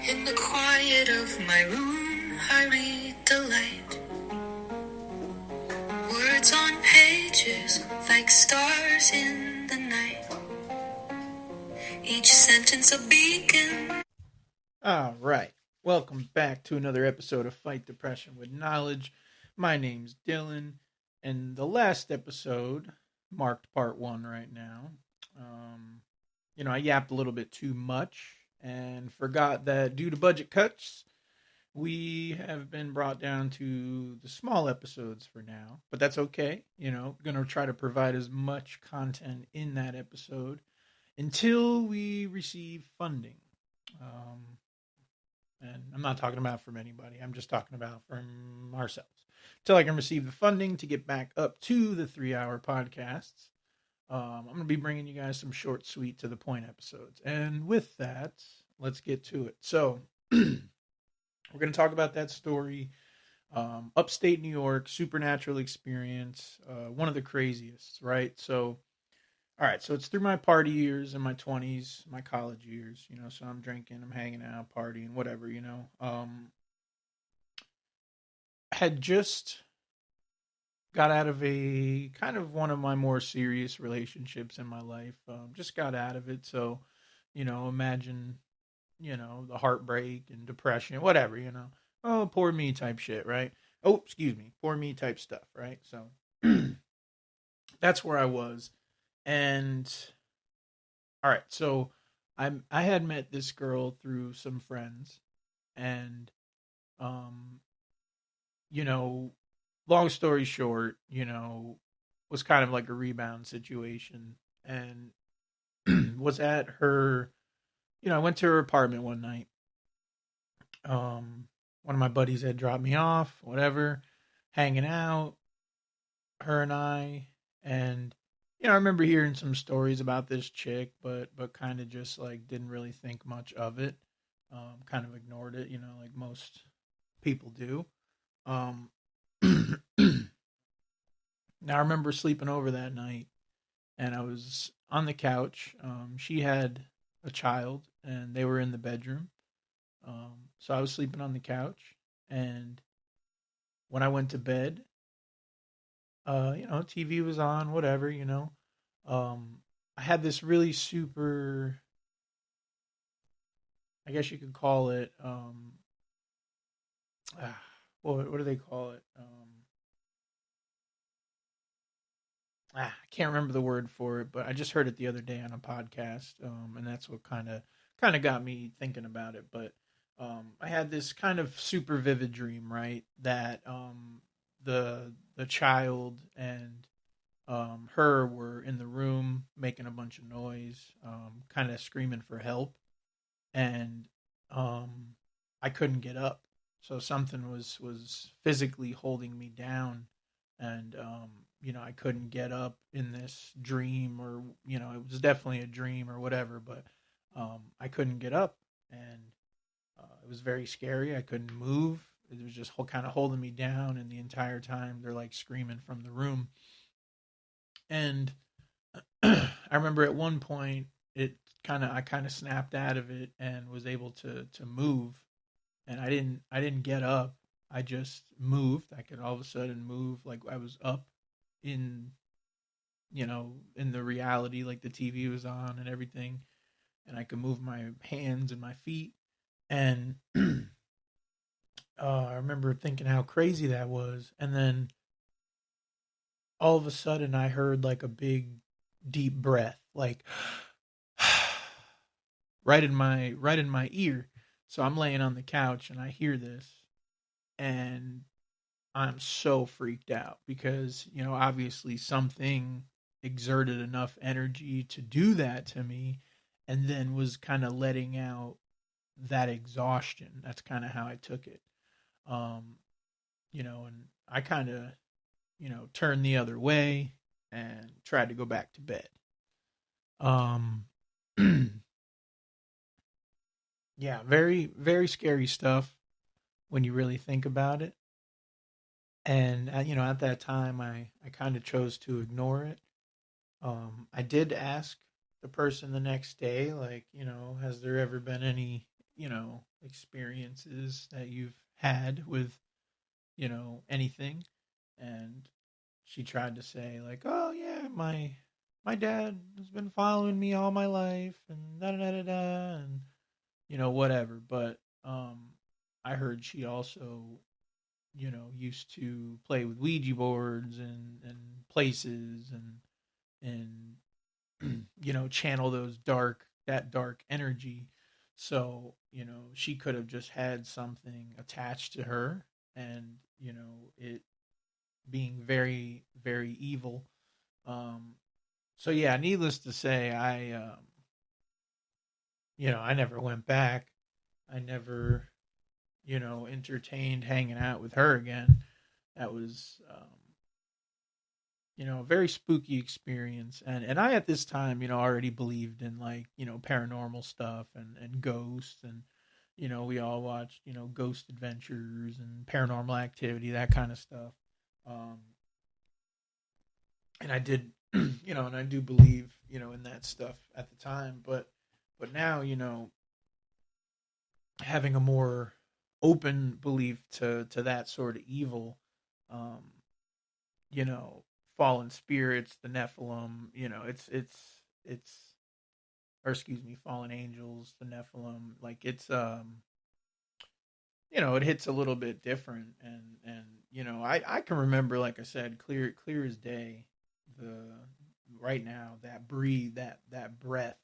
In the quiet of my room, I read delight. Words on pages like stars in the night. Each sentence a beacon. All right. Welcome back to another episode of Fight Depression with Knowledge. My name's Dylan, and the last episode marked part one right now. Um, I yapped a little bit too much and forgot that due to budget cuts, we have been brought down to the small episodes for now, but that's okay. Gonna try to provide as much content in that episode until we receive funding. Um, and I'm not talking about from anybody. I'm just talking about from ourselves. Until I can receive the funding to get back up to the 3-hour podcasts, I'm going to be bringing you guys some short, sweet, to the point episodes. And with that, let's get to it. So, we're going to talk about that story. Upstate New York, supernatural experience, one of the craziest, right? So, all right, so it's through my party years in my 20s, my college years, so I'm drinking, I'm hanging out, partying, whatever. Had just got out of a kind of one of my more serious relationships in my life. Just got out of it, so, imagine, the heartbreak and depression, whatever. Oh, poor me type shit, right? Oh, excuse me, poor me type stuff, right? So that's where I was. And all right, so I had met this girl through some friends, and um, you know, long story short, was kind of like a rebound situation, and was at her. I went to her apartment one night. One of my buddies had dropped me off, whatever, hanging out, her and I, and I remember hearing some stories about this chick, but kind of just like didn't really think much of it. Kind of ignored it, like most people do. Um, now I remember sleeping over that night, and I was on the couch. She had a child, and they were in the bedroom. So I was sleeping on the couch, and when I went to bed, TV was. Whatever. Um, I had this really super, I guess you could call it, what do they call it? I can't remember the word for it, but I just heard it the other day on a podcast, and that's what kind of got me thinking about it. But I had this kind of super vivid dream, right? That the child and her were in the room making a bunch of noise, kind of screaming for help, and um, I couldn't get up. So something was physically holding me down, and I couldn't get up in this dream, or it was definitely a dream or whatever, but I couldn't get up, and it was very scary. I couldn't move. It was just kind of holding me down, and the entire time they're like screaming from the room. And I remember at one point I kind of snapped out of it and was able to move, and I didn't get up. I just moved. I could all of a sudden move like I was up in in the reality, like the TV was on and everything, and I could move my hands and my feet. And I remember thinking how crazy that was, and then all of a sudden I heard like a big deep breath, like right in my ear. So I'm laying on the couch and I hear this, and I'm so freaked out because, obviously something exerted enough energy to do that to me, and then was kind of letting out that exhaustion. That's kind of how I took it. Um, and I kind of, turned the other way and tried to go back to bed. Um, yeah, very, very scary stuff when you really think about it. And at that time, I kind of chose to ignore it. I did ask the person the next day, like, has there ever been any, experiences that you've had with, anything. And she tried to say like, "Oh yeah, my dad has been following me all my life and da da da da," and whatever. But I heard she also, used to play with Ouija boards and places and channel that dark energy. So she could have just had something attached to her, and it being very very evil. Um, so yeah, needless to say, I never went back. I never entertained hanging out with her again. That was a very spooky experience. And I at this time, already believed in like, paranormal stuff and ghosts, and we all watched, Ghost Adventures and Paranormal Activity, that kind of stuff. Um and I did and I do believe, in that stuff at the time, but now, having a more open belief to that sort of evil, um you know, fallen spirits, the Nephilim, it's or excuse me, fallen angels, the Nephilim, like it's it hits a little bit different. And I can remember, like I said, clear as day, the right now, that breathe, that breath,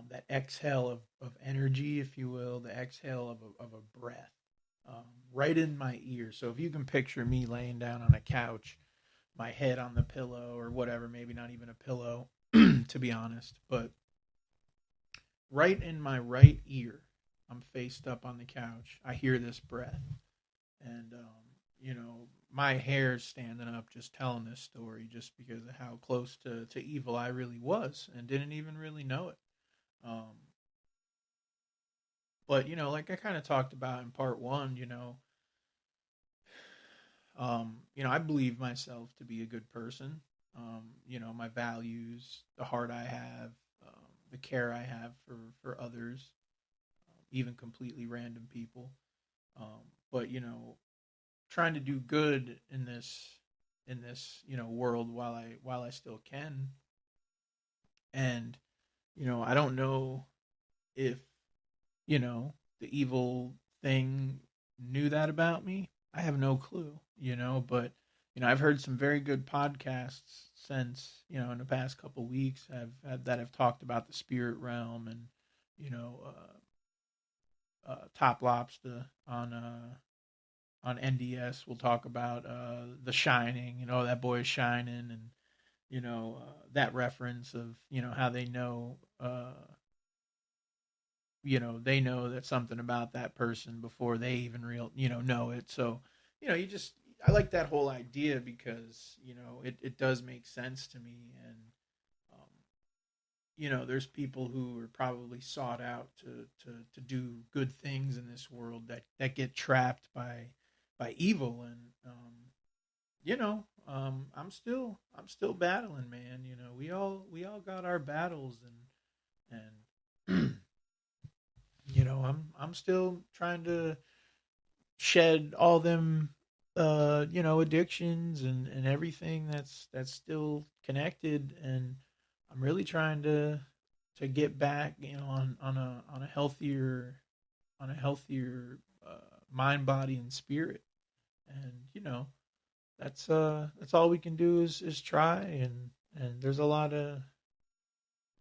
that exhale of energy, if you will, the exhale of a breath, right in my ear. So if you can picture me laying down on a couch, my head on the pillow or whatever, maybe not even a pillow, to be honest, but right in my right ear, I'm faced up on the couch. I hear this breath, and my hair's standing up just telling this story, just because of how close to evil I really was and didn't even really know it. Um, but like I kind of talked about in part one, I believe myself to be a good person. My values, the heart I have, the care I have for others, even completely random people. But trying to do good in this world while I still can. And I don't know if the evil thing knew that about me. I have no clue, but I've heard some very good podcasts since, in the past couple weeks that have talked about the spirit realm, and you know Top Lobster on NDS will talk about The Shining. That boy is shining, and that reference of how they know that something about that person before they even know it. So you just, I like that whole idea, because it does make sense to me. And um, there's people who are probably sought out to do good things in this world, that get trapped by evil. And I'm still battling, man. We all got our battles, and I'm still trying to shed all them addictions and everything that's still connected. And I'm really trying to get back, on a healthier, mind, body, and spirit. And that's all we can do is try. And there's a lot of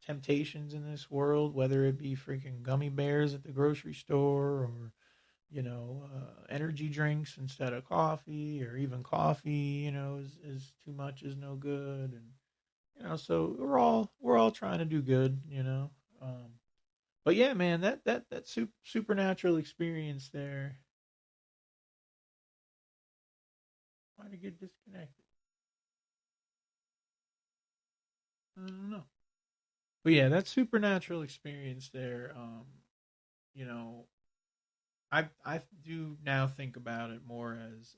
temptations in this world, whether it be freaking gummy bears at the grocery store, or energy drinks instead of coffee, or even coffee, is too much, is no good. And so we're all trying to do good. Um, but yeah, man, that supernatural experience there. Why did it get disconnected? I don't know. But yeah, that supernatural experience there. You know, I do now think about it more as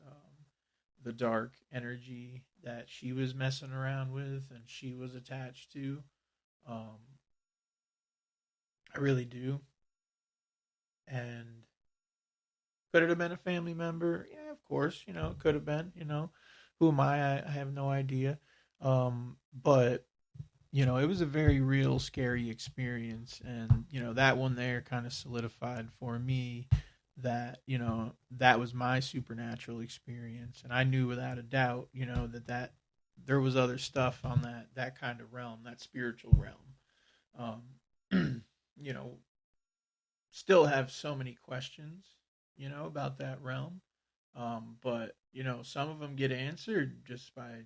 the dark energy that she was messing around with and she was attached to. Um, I really do. And could it have been a family member? Yeah, of course. It could have been. Who am I? I have no idea. But it was a very real, scary experience, and that one there kind of solidified for me that that was my supernatural experience, and I knew without a doubt, that there was other stuff on that kind of realm, that spiritual realm. You know, still have so many questions, about that realm. But some of them get answered just by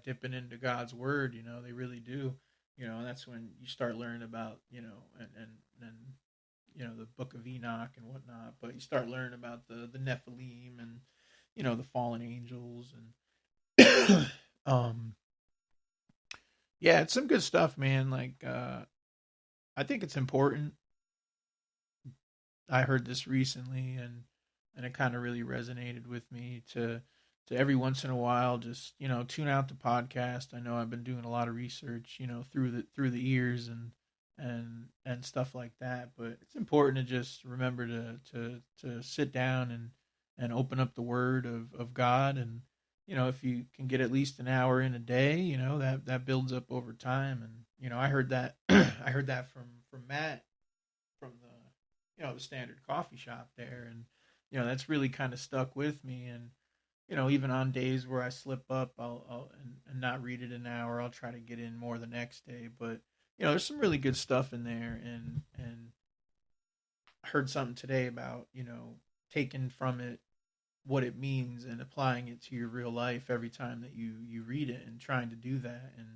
dipping into God's word. They really do. And that's when you start learning about and the Book of Enoch and whatnot. But you start learning about the Nephilim and the fallen angels and yeah, it's some good stuff, man. Like I think it's important. I heard this recently, and it kind of really resonated with me to every once in a while just tune out the podcast. I know I've been doing a lot of research through the years and stuff like that, but it's important to just remember to sit down and open up the Word of God. And if you can get at least an hour in a day, that builds up over time. And I heard that I heard that from Matt from the standard coffee shop there. And that's really kind of stuck with me. And even on days where I slip up, I'll and not read it an hour, I'll try to get in more the next day. But there's some really good stuff in there. And I heard something today about taking from it what it means and applying it to your real life every time that you read it, and trying to do that. And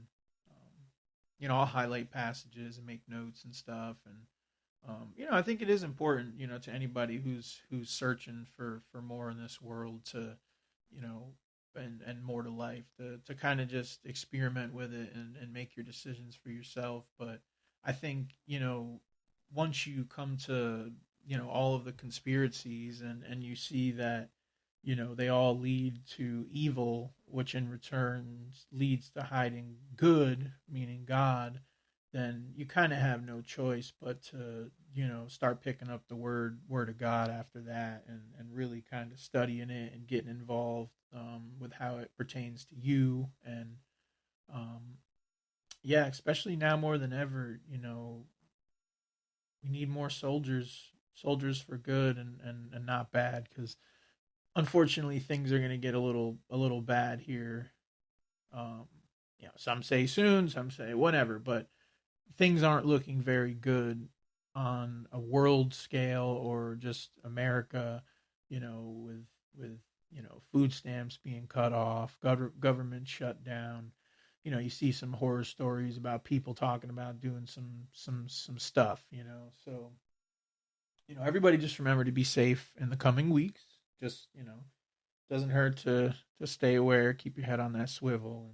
I'll highlight passages and make notes and stuff. And I think it is important, to anybody who's searching for more in this world, to, you know, and more to life, to kind of just experiment with it and make your decisions for yourself. But I think, once you come to, all of the conspiracies, and you see that, they all lead to evil, which in return leads to hiding good, meaning God, then you kind of have no choice but to start picking up the word of God after that, and really kind of studying it and getting involved with how it pertains to you. And um, yeah, especially now more than ever, we need more soldiers for good, and not bad, because unfortunately things are going to get a little bad here. um, some say soon, some say whenever, but things aren't looking very good on a world scale, or just America, with food stamps being cut off, government shut down. You see some horror stories about people talking about doing some stuff. So everybody just remember to be safe in the coming weeks. Just doesn't hurt to stay aware, keep your head on that swivel,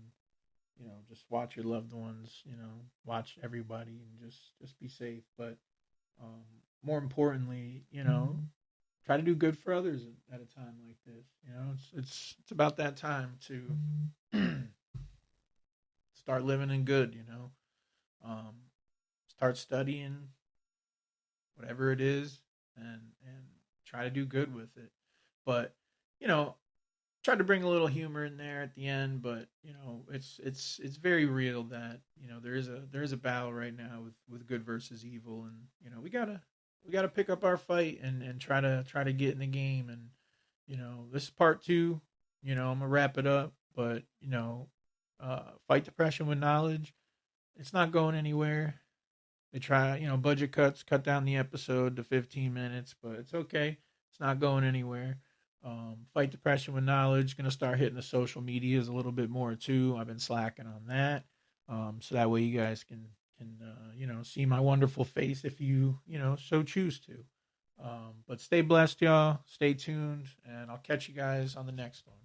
and just watch your loved ones, watch everybody, and just be safe. But um, more importantly, try to do good for others at a time like this. It's about that time to start living in good. Um, start studying whatever it is, and try to do good with it. But you know, try to bring a little humor in there at the end. But it's very real that there is a battle right now with good versus evil. And we gotta pick up our fight, and try to get in the game. And this is part two. I'm gonna wrap it up. But fight depression with knowledge. It's not going anywhere. They try, budget cuts, cut down the episode to 15 minutes, but it's okay. It's not going anywhere. Fight depression with knowledge. Going to start hitting the social medias a little bit more too. I've been slacking on that, so that way you guys can see my wonderful face if you so choose to. But stay blessed, y'all. Stay tuned, and I'll catch you guys on the next one.